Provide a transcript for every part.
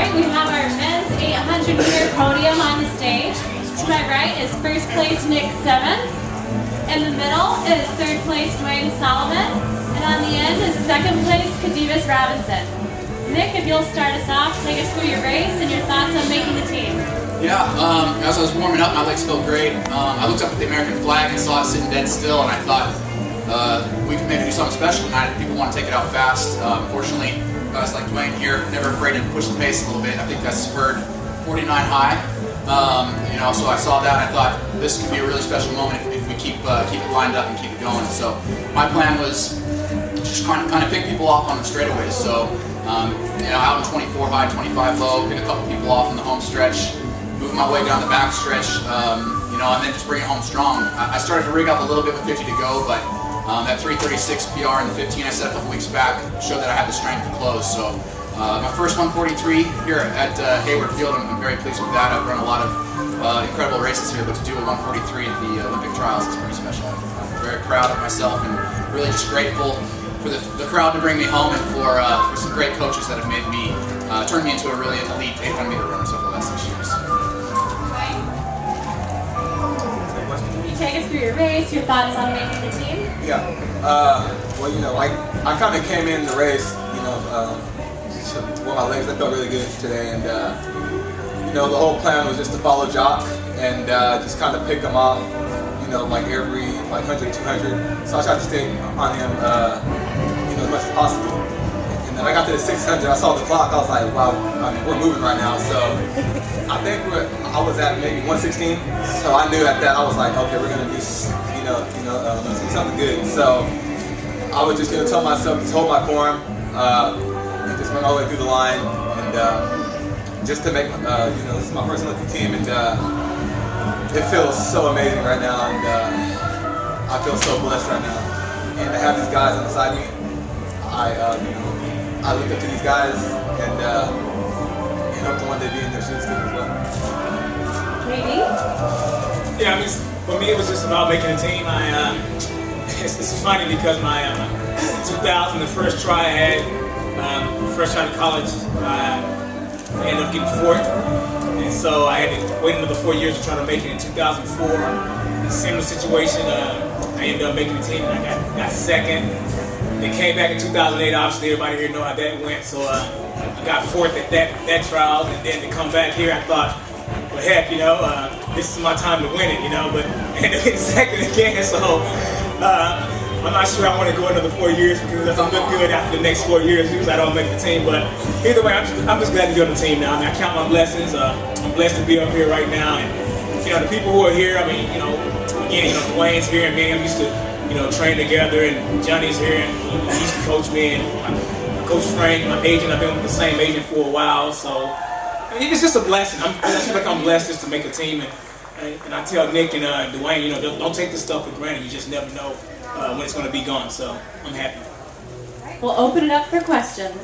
right, we have our men's 800-meter podium on the stage. To my right is first place Nick Symmonds. In the middle is third place Duane and on the end is second place Khadevis. Nick, if you'll start us off, take us through your race and your thoughts on making the team. Yeah, as I was warming up, my legs felt great. I looked up at the American flag and saw it sitting dead still, and I thought we could maybe do something special tonight if people want to take it out fast. Fortunately, guys like Duane here, never afraid to push the pace a little bit. I think that's spurred 49 high. You know, so I saw that and I thought this could be a really special moment if we keep it lined up and keep it going. So my plan was just kind of pick people off on the straightaways. So you know, out in 24 high, 25 low, pick a couple people off in the home stretch, move my way down the back stretch, you know, and then just bring it home strong. I started to rig up a little bit with 50 to go, but that 3:36 PR in the 15 I set a couple weeks back showed that I had the strength to close. So my first 143 here at Hayward Field, I'm very pleased with that. I've run a lot of incredible races here, but to do a 143 at the Olympic trials is pretty special. I'm very proud of myself and really just grateful for the crowd to bring me home and for some great coaches that have made me, turned me into a really elite 800-meter runner over the last 6 years. Can you take us through your race, your thoughts on making the team? Yeah. Well, you know, I kind of came in the race, you know, with my legs. I felt really good today, and you know, the whole plan was just to follow Jock and just kind of pick him off, you know, like every 100, 200. So I tried to stay on him, you know, as much as possible. And then I got to the 600. I saw the clock. I was like, wow, I mean, we're moving right now. So I think I was at maybe 116. So I knew at that I was like, okay, we're gonna do, you know, something good. So I was just gonna tell myself, just hold my form, and just run all the way through the line, and just to make, you know, this is my first Olympic team, and it feels so amazing right now, and I feel so blessed right now. And to have these guys on the side of me, you know, I look up to these guys, and hope to one day be in their shoes too as well. Katie? Yeah, I mean, for me it was just about making a team. It's funny because my 2000, the first try I had, first try to college, I ended up getting fourth, and so I had to wait another 4 years to try to make it in 2004. In a similar situation, I ended up making the team and I got second. They came back in 2008, obviously everybody here know how that went, so I got fourth at that trial, and then to come back here I thought, well heck, you know, this is my time to win it, you know, but I ended up getting second again, so I'm not sure I want to go another 4 years because if I look good after the next 4 years, usually I don't make the team. But either way, I'm just glad to be on the team now. I mean, I count my blessings. I'm blessed to be up here right now, and you know, the people who are here. I mean, you know, again, you know, Duane's here, and me and him used to, you know, train together, and Johnny's here, and he used to coach me, and Coach Frank, my agent. I've been with the same agent for a while, so I mean, it's just a blessing. I feel like I'm blessed just to make a team, and I tell Nick and Duane, you know, don't take this stuff for granted. You just never know when it's going to be gone, so I'm happy. We'll open it up for questions.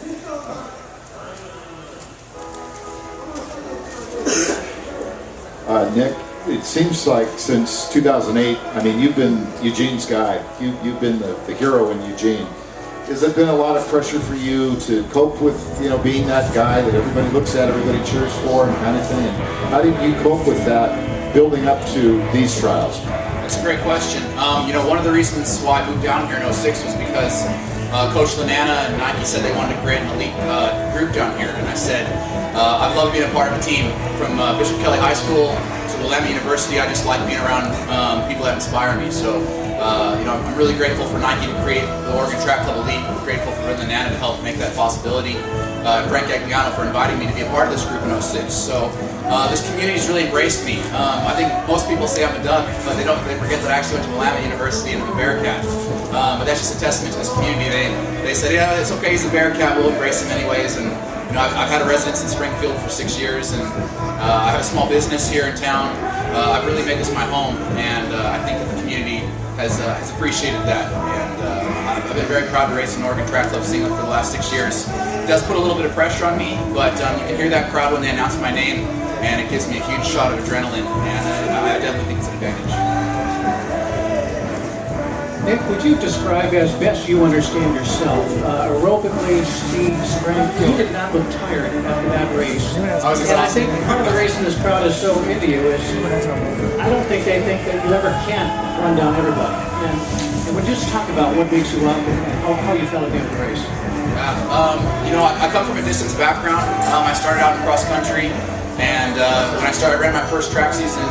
Nick, it seems like since 2008, I mean, you've been Eugene's guy. You've been the hero in Eugene. Has there been a lot of pressure for you to cope with, you know, being that guy that everybody looks at, everybody cheers for, and kind of thing? And how did you cope with that building up to these trials? That's a great question. You know, one of the reasons why I moved down here in 06 was because Coach Lanana and Nike said they wanted to create an elite group down here, and I said, I've loved being a part of a team. From Bishop Kelly High School to Willamette University, I just like being around people that inspire me. So, you know, I'm really grateful for Nike to create the Oregon Track Club Elite. I'm grateful for Lanana to help make that possibility. Frank Gagliano for inviting me to be a part of this group in 06. So this community's really embraced me. I think most people say I'm a Duck, but they forget that I actually went to Willamette University and I'm a Bearcat. But that's just a testament to this community. They said, yeah, it's okay, he's a Bearcat, we'll embrace him anyways. And you know, I've had a residence in Springfield for 6 years, and I have a small business here in town. I've really made this my home, and I think that the community has appreciated that. And I've been very proud to race in Oregon Track Club Singlet for the last 6 years. It does put a little bit of pressure on me, but you can hear that crowd when they announce my name, and it gives me a huge shot of adrenaline, and I definitely think it's an advantage. Nick, would you describe as best you understand yourself, aerobically, speed, strength? You did not look tired after that race. And I think part of the reason this crowd is so into you is I don't think they think that you ever can run down everybody. And would you just talk about what makes you up and how you felt at the end of the race? You know, I come from a distance background. I started out in cross country, and when I ran my first track season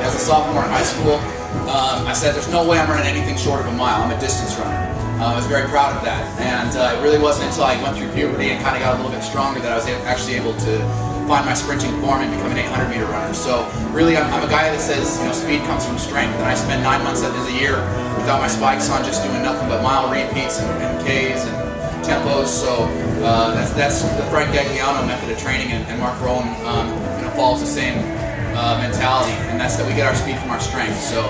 as a sophomore in high school, I said there's no way I'm running anything short of a mile. I'm a distance runner. I was very proud of that, and it really wasn't until I went through puberty and kind of got a little bit stronger that I was actually able to find my sprinting form and become an 800-meter runner. So really, I'm a guy that says, you know, speed comes from strength, and I spend 9 months of the year without my spikes on, just doing nothing but mile repeats and Ks and tempos. So that's the Frank Gagliano method of training, and Mark Rowan you know, follows the same mentality, and that's that we get our speed from our strength. So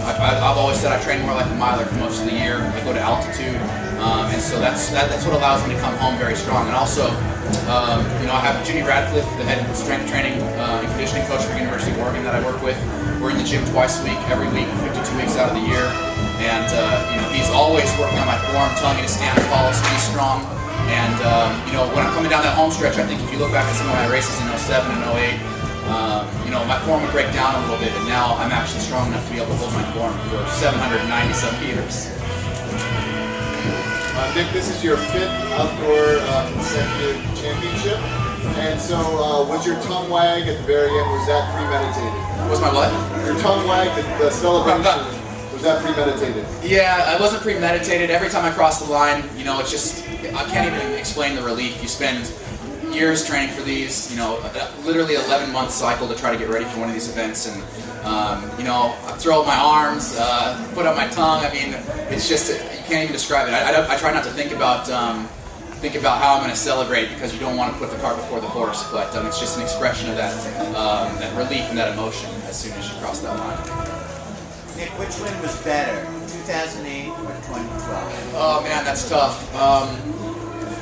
I've always said I train more like a miler for most of the year. I go to altitude, and so that's what allows me to come home very strong. And also, you know, I have Jimmy Radcliffe, the head strength training and conditioning coach for University of Oregon that I work with. We're in the gym twice a week, every week, 52 weeks out of the year. And you know, he's always working on my form, telling me to stand tall, be strong. And you know, when I'm coming down that home stretch, I think if you look back at some of my races in 07 and 08, you know, my form would break down a little bit, and now I'm actually strong enough to be able to hold my form for 790 some meters. Nick, this is your 5th outdoor consecutive championship, and so was your tongue wag at the very end, was that premeditated? Was my what? Your tongue wag, the celebration, was that premeditated? Yeah, it wasn't premeditated. Every time I cross the line, you know, it's just, I can't even explain the relief. You spend years training for these, you know, literally 11-month cycle to try to get ready for one of these events, and you know, I throw up my arms, put up my tongue. I mean, it's just, you can't even describe it. I try not to think about how I'm going to celebrate, because you don't want to put the cart before the horse, but it's just an expression of that that relief and that emotion as soon as you cross that line. Nick, which one was better, 2008 or 2012? Oh man, that's tough.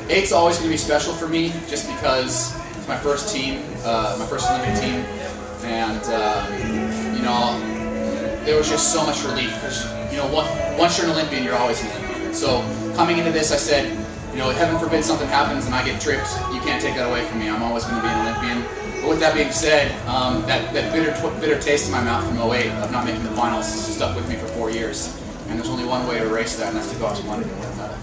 8's always going to be special for me, just because it's my first team, my first Olympic team, and you know, there was just so much relief, because you know, once you're an Olympian, you're always an Olympian. And so coming into this, I said, you know, heaven forbid something happens and I get tripped, you can't take that away from me. I'm always going to be an Olympian. But with that being said, that bitter taste in my mouth from 08 of not making the finals stuck with me for 4 years. And there's only one way to erase that, and that's to go out to London and win a medal.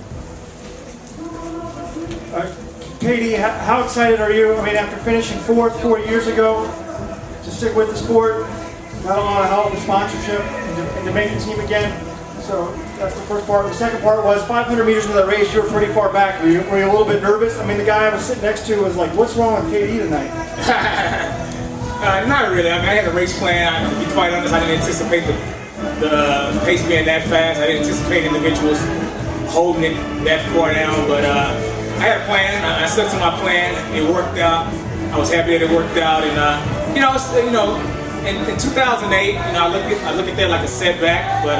Katie, how excited are you? I mean, after finishing 4th 4 years ago, to stick with the sport, got a lot of help with sponsorship, and to make the team again. So that's the first part. The second part was 500 meters into the race, you were pretty far back. Were you a little bit nervous? I mean, the guy I was sitting next to was like, what's wrong with Katie tonight? Not really. I mean, I had a race plan. To be quite honest, I didn't anticipate the pace being that fast. I didn't anticipate individuals holding it that far down, but I had a plan. I stuck to my plan. It worked out. I was happy that it worked out, and you know, in 2008, you know, I look at that like a setback, but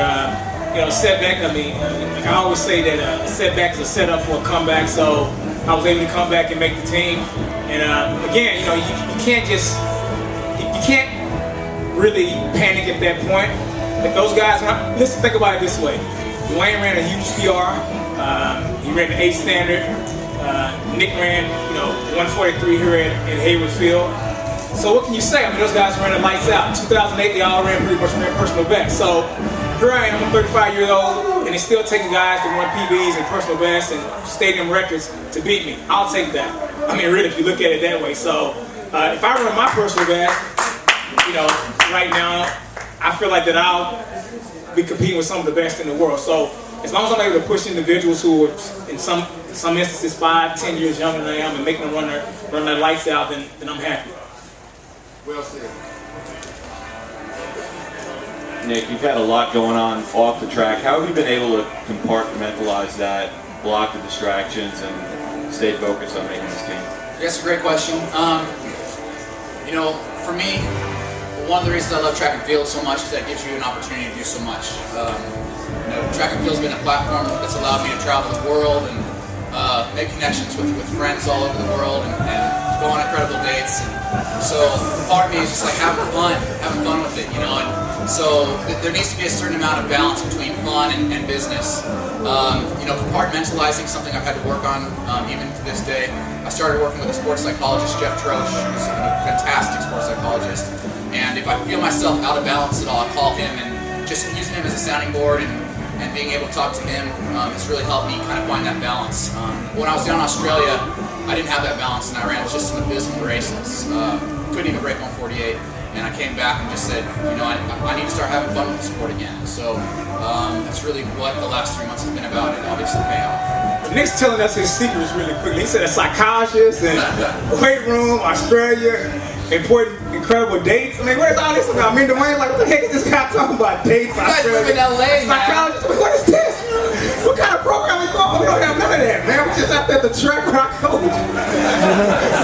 you know, setback. I mean, like I always say that a setback is a setup for a comeback. So I was able to come back and make the team, and again, you know, you can't really panic at that point. Like those guys, listen, think about it this way. Duane ran a huge PR. He ran the 8 standard. Nick ran, you know, 143 here at Hayward Field. So what can you say? I mean, those guys ran the lights out. In 2008, they all ran pretty much ran personal best. So here I am, I'm 35 years old, and it's still taking guys to run PBs and personal bests and stadium records to beat me. I'll take that. I mean, really, if you look at it that way. So if I run my personal best, you know, right now, I feel like that I'll be competing with some of the best in the world. So as long as I'm able to push individuals who are in some instances 5, 10 years younger than I am and making them run their lights out, then I'm happy. Well said. Nick, you've had a lot going on off the track. How have you been able to compartmentalize that, block the distractions, and stay focused on making this team? That's a great question. You know, for me, one of the reasons I love track and field so much is that it gives you an opportunity to do so much. You know, track and field's been a platform that's allowed me to travel the world and make connections with friends all over the world, and go on incredible dates. And so part of me is just like having fun with it, you know. And so there needs to be a certain amount of balance between fun and business. You know, compartmentalizing something I've had to work on even to this day. I started working with a sports psychologist, Jeff Troche, who's a fantastic sports psychologist. And if I feel myself out of balance at all, I call him, and just using him as a sounding board and being able to talk to him has really helped me kind of find that balance. When I was down in Australia, I didn't have that balance, and I ran just some abysmal races. Couldn't even break 148, and I came back and just said, you know, I need to start having fun with the sport again. So that's really what the last 3 months has been about, and obviously pay off. Nick's telling us his secrets really quickly. He said a psychologist and weight room, Australia, important, incredible dates. I mean, what is all this about? I mean, Duane, like, what the heck is this guy talking about dates? You guys live in LA, psychologist, what is this? What kind of program is going on? We don't have none of that, man. We're just out there at the track where I coach.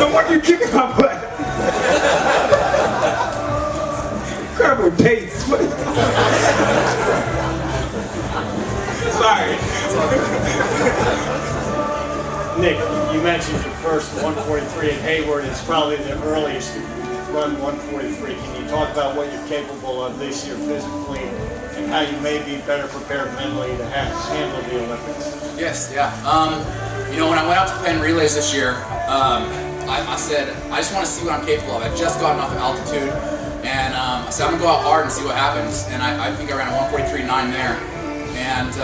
No wonder you're kicking my butt. Incredible dates. What is Sorry. Nick, you mentioned your first 143 in Hayward. It's probably the earliest you've run 143. Can you talk about what you're capable of this year physically and how you may be better prepared mentally to handle the Olympics? Yes, yeah. You know, when I went out to Penn Relays this year, I said, I just want to see what I'm capable of. I'd just gotten off of altitude, and I said, I'm going to go out hard and see what happens. And I think I ran a 143.9 there. And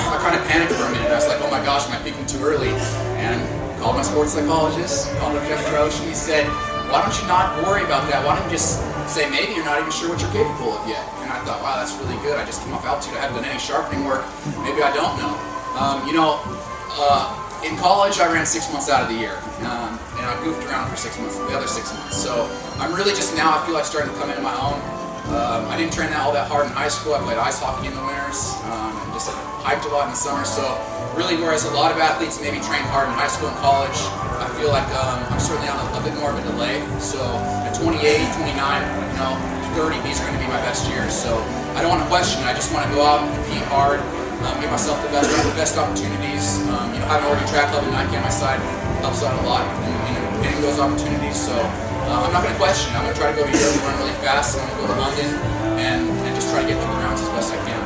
I kind of panicked for a minute. I was like, oh my gosh, am I peaking too early? And called my sports psychologist, called up Jeff Troche, and he said, why don't you not worry about that? Why don't you just say maybe you're not even sure what you're capable of yet? And I thought, wow, that's really good. I just came off altitude. I haven't done any sharpening work. Maybe I don't know. You know, in college, I ran 6 months out of the year. And I goofed around for 6 months, the other 6 months. So I'm really just now, I feel like starting to come into my own. I didn't train all that hard in high school. I played ice hockey in the winters, and just hiked a lot in the summer. So really, whereas a lot of athletes maybe trained hard in high school and college, I feel like I'm certainly on a bit more of a delay. So at 28, 29, you know, 30, these are going to be my best years. So I don't want to question it. I just want to go out and compete hard, give myself the best opportunities. You know, having already track club and Nike on my side helps out a lot in getting those opportunities. So I'm not going to question it. I'm going to try to go to Europe and run really fast. I'm going to go to London and just try to get through the rounds as best I can.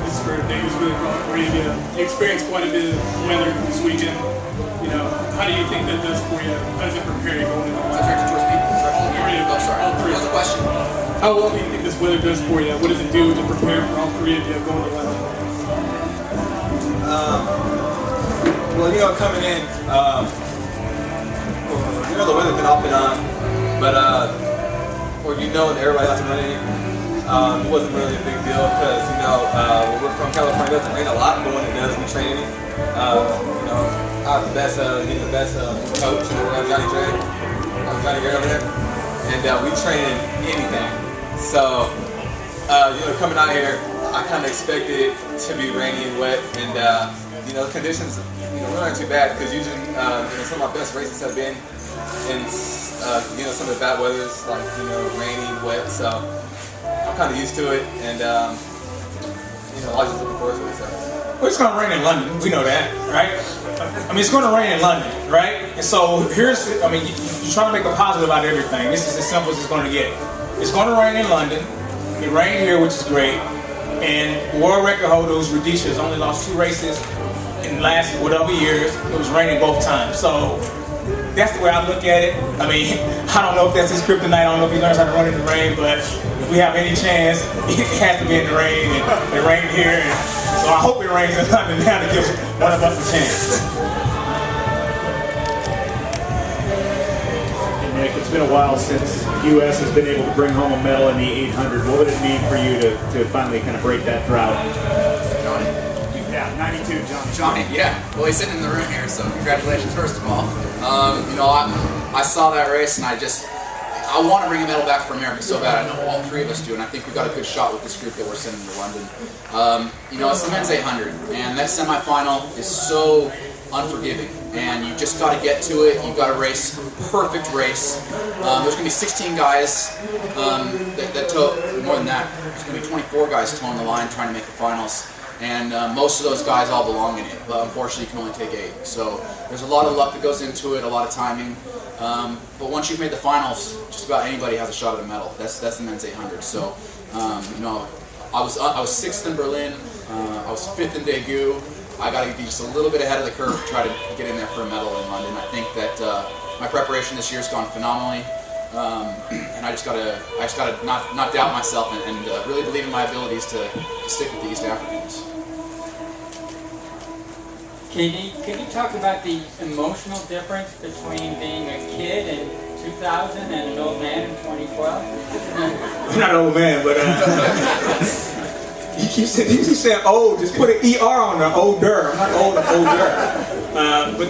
This is great. Thank you. It's really cool. You experienced quite a bit of weather this weekend. You know, how do you think that does for you? How does it prepare you going into the weather? Directed towards me? Oh, sorry. What's the question? How well do you think this weather does for you? What does it do to prepare for all three of you going to London? Well, you know, coming in, you know, the weather's been off and on, but or you know, that everybody else running, it wasn't really a big deal because you know, when we're from California, it doesn't rain a lot, but when it does, we train it. You know, I have the best, he's the best coach in the world, Johnny Gray over there, and we train anything. So, you know, coming out here, I kind of expected it to be rainy and wet, and you know, the conditions, you know, really aren't too bad because usually, you know, some of my best races have been in, you know, some of the bad weathers, like, you know, rainy, wet. So I'm kind of used to it, and you know, I was just looking forward to it. So. Well, it's going to rain in London. We know that, right? I mean, it's going to rain in London, right? And so here's, I mean, you're trying to make a positive out of everything. This is as simple as it's going to get. It's going to rain in London. It rained here, which is great. And the world record holder, Rhodesia, has only lost 2 races in the last whatever years. It was raining both times. So that's the way I look at it. I mean, I don't know if that's his kryptonite. I don't know if he learns how to run in the rain, but if we have any chance, it has to be in the rain. And it rained here. And so I hope it rains in London now to give one of us a chance. Nick, it's been a while since the U.S. has been able to bring home a medal in the 800. What would it mean for you to finally kind of break that drought? Johnny? Yeah, 92, Johnny. Johnny, yeah. Well, he's sitting in the room here, so congratulations, first of all. You know, I saw that race, and I want to bring a medal back for America so bad. I know all 3 of us do, and I think we've got a good shot with this group that we're sending to London. You know, it's the men's 800, and that semifinal is so unforgiving, and you just got to get to it. You've got to race, perfect race. There's going to be 16 guys that tow, more than that. There's going to be 24 guys towing the line trying to make the finals. and most of those guys all belong in it, but unfortunately you can only take 8. So there's a lot of luck that goes into it, a lot of timing. But once you've made the finals, just about anybody has a shot at a medal. That's the men's 800. So you know, I was 6th in Berlin, I was 5th in Daegu. I got to be just a little bit ahead of the curve to try to get in there for a medal in London. I think that my preparation this year has gone phenomenally, and I just gotta not doubt myself and really believe in my abilities to stick with the East Africans. Katie, can you talk about the emotional difference between being a kid in 2000 and an old man in 2012? I'm not an old man, but you keep saying old. Just put an ER on there, older. I'm not old, I'm older. But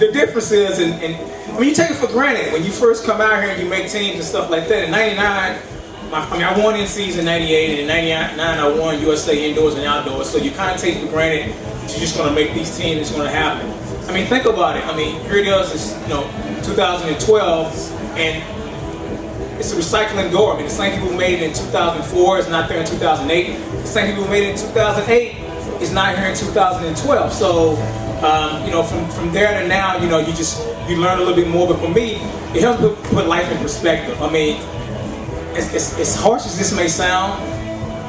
the difference is, and I mean, you take it for granted when you first come out here and you make teams and stuff like that. In '99, I won NCs in '98, and in '99 I won USA indoors and outdoors. So you kind of take for granted that you're just going to make these teams. It's going to happen. I mean, think about it. I mean, here it is. It's 2012, and it's a recycling door. I mean, the same people who made it in 2004 is not there in 2008. The same people who made it in 2008 is not here in 2012. So, from there to now, you learn a little bit more. But for me, it helps put life in perspective. I mean, as harsh as this may sound,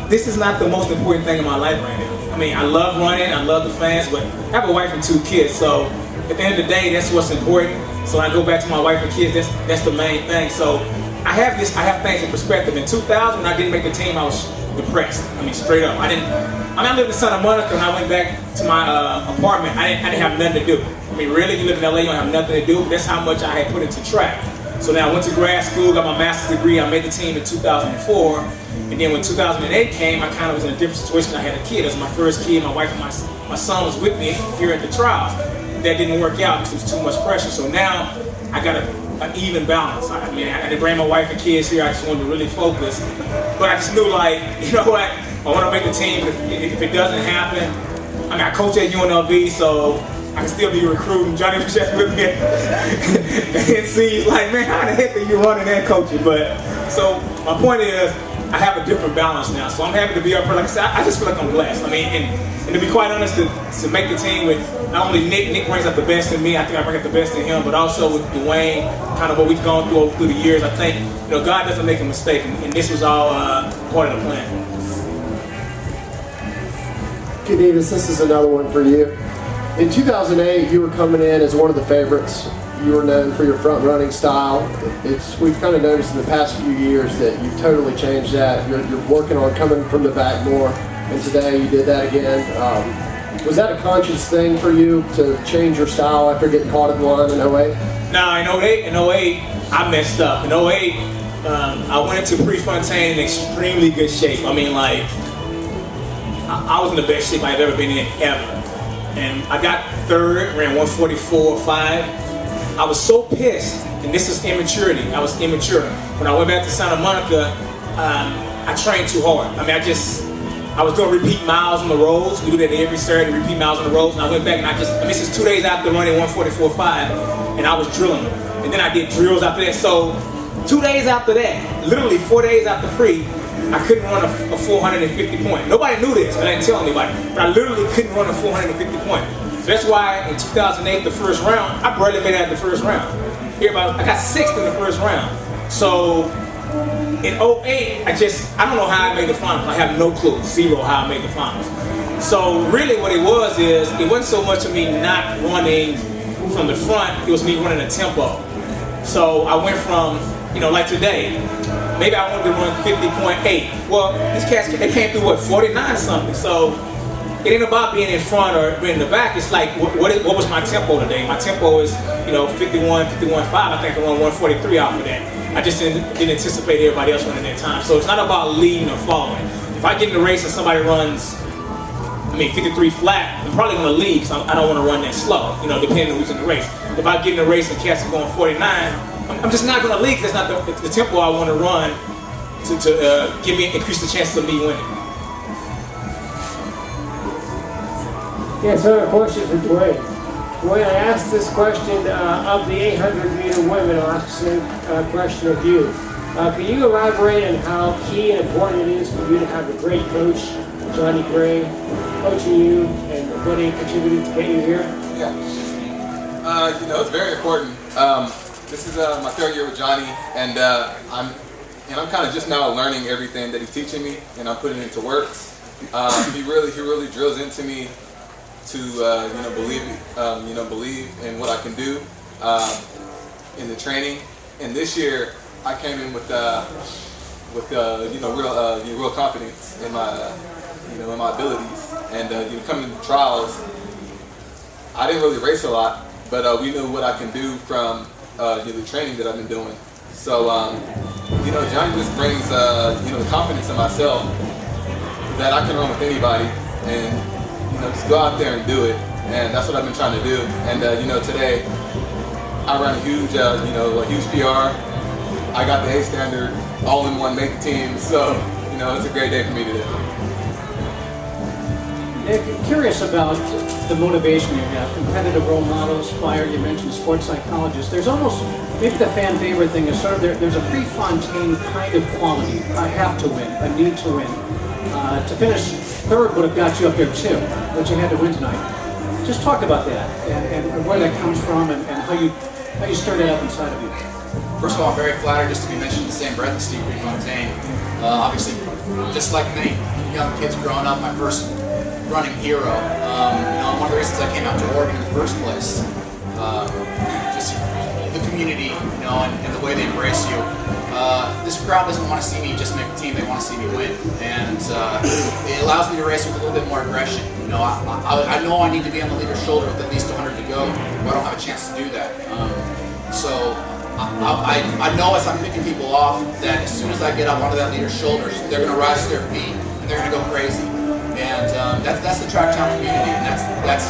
this is not the most important thing in my life right now. I mean, I love running, I love the fans, but I have a wife and 2 kids. So, at the end of the day, that's what's important. So when I go back to my wife and kids, that's the main thing. So I have things in perspective. In 2000, when I didn't make the team, I was depressed. I mean, straight up. I lived in Santa Monica, and I went back to my apartment. I didn't have nothing to do. I mean, really, you live in LA, you don't have nothing to do. That's how much I had put into track. So then I went to grad school, got my master's degree. I made the team in 2004. And then when 2008 came, I kind of was in a different situation. I had a kid. It was my first kid. My wife and my son was with me here at the trials. That didn't work out because it was too much pressure. So now I got an even balance. I mean, I didn't bring my wife and kids here. I just wanted to really focus. But I just knew, like, you know what? I want to make the team. But if it doesn't happen, I mean, I coach at UNLV, so I can still be recruiting. Johnny was just with me and see, like, man, how the heck are you running and coaching? But so my point is, I have a different balance now. So I'm happy to be up here. Like I said, I just feel like I'm blessed. I mean, and to be quite honest, to make the team with not only Nick brings out the best in me, I think I bring out the best in him, but also with Duane, kind of what we've gone through the years. I think, God doesn't make a mistake, and this was all part of the plan. Khadevis, this is another one for you. In 2008, you were coming in as one of the favorites. You were known for your front-running style. We've kind of noticed in the past few years that you've totally changed that. You're working on coming from the back more, and today you did that again. Was that a conscious thing for you to change your style after getting caught in the line in 08? No, in 08, I messed up. In 08, I went into Prefontaine in extremely good shape. I mean, like, I was in the best shape I've ever been in, ever. And I got 3rd, ran 144.5. I was so pissed, and this is immaturity. I was immature. When I went back to Santa Monica, I trained too hard. I mean, I was going to repeat miles on the roads. We do that every Saturday, repeat miles on the roads. And I went back and this is 2 days after running 144.5, and I was drilling them. And then I did drills after that. So 2 days after that, literally 4 days after pre, I couldn't run a 450 point. Nobody knew this, I didn't tell anybody. But I literally couldn't run a 450 point. That's why in 2008, the first round, I barely made it out the first round. I got 6th in the first round. So in 08, I don't know how I made the finals. I have no clue, 0 how I made the finals. So really what it wasn't so much of me not running from the front, it was me running a tempo. So I went from, like today, maybe I wanted to run 50.8. Well, these cats, they came through, 49 something. So it ain't about being in front or in the back. It's like, what was my tempo today? My tempo is, 51.5. I think I run 143 off of that. I just didn't anticipate everybody else running that time. So it's not about leading or following. If I get in the race and somebody runs, 53 flat, I'm probably going to lead because I don't want to run that slow, depending on who's in the race. If I get in the race and cats are going 49, I'm just not going to lead because that's not the tempo I want to run to increase the chances of me winning. Yes, I have a question for Duane. Duane, I asked this question of the 800-meter women. I'll ask the same question of you. Can you elaborate on how key and important it is for you to have a great coach Johnny Gray coaching you and what he contributed to get you here? Yeah. You know, it's very important. This is my third year with Johnny, and I'm kind of just now learning everything that he's teaching me, and I'm putting it into works. He really drills into me to believe in what I can do in the training. And this year, I came in with real confidence in my in my abilities. And coming to trials, I didn't really race a lot, but we knew what I can do from the training that I've been doing. So Johnny just brings the confidence in myself that I can run with anybody, and just go out there and do it. And that's what I've been trying to do. And today I ran a huge huge PR. I got the A standard, all in one, make the team. So it's a great day for me today. Nick, curious about the motivation you have. Competitive role models, fire, you mentioned sports psychologists. There's almost, maybe the fan favorite thing is sort of there's a Prefontaine kind of quality. I have to win, I need to win. To finish third would have got you up there too, but you had to win tonight. Just talk about that and where that comes from and how you stirred it up inside of you. First of all, I'm very flattered just to be mentioned in the same breath as Steve Prefontaine. Obviously, just like many young kids growing up, my first running hero. One of the reasons I came out to Oregon in the first place, just the community, and the way they embrace you. This crowd doesn't want to see me just make the team; they want to see me win, and it allows me to race with a little bit more aggression. I know I need to be on the leader's shoulder with at least 100 to go, but I don't have a chance to do that. So I know as I'm picking people off that as soon as I get up onto that leader's shoulders, they're going to rise to their feet and they're going to go crazy. And that's the track town community, and that's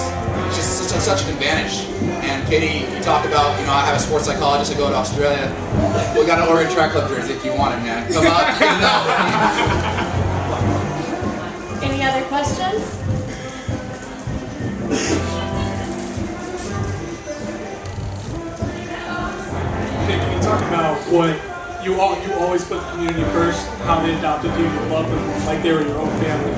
just such an advantage. And Katie, you talk about, I have a sports psychologist. I go to Australia. We got an Oregon Track Club jersey if you want it, man. Come on, get it out. Any other questions? Can you talk about what you always put the community first, how they adopted you, you love them like they were your own family.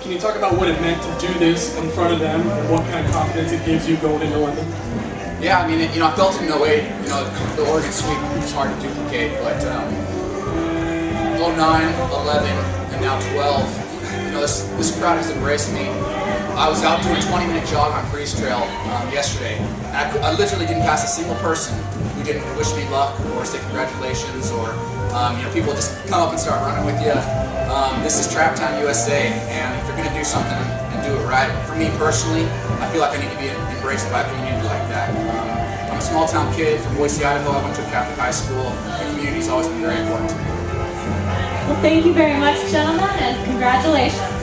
Can you talk about what it meant to do this in front of them and what kind of confidence it gives you going into London? Yeah, I mean, I felt it in 08, the Oregon sweep was hard to duplicate, but 09, 11, and now 12, this crowd has embraced me. I was out doing a 20-minute jog on Breeze Trail yesterday, and I literally didn't pass a single person who didn't wish me luck or say congratulations, or people just come up and start running with you. This is Track Town USA, and if you're going to do something and do it right, for me personally, I feel like I need to be embraced by a community like that. I'm a small town kid from Boise, Idaho. I went to a Catholic high school. The community's always been very important to me. Well, thank you very much, gentlemen, and congratulations.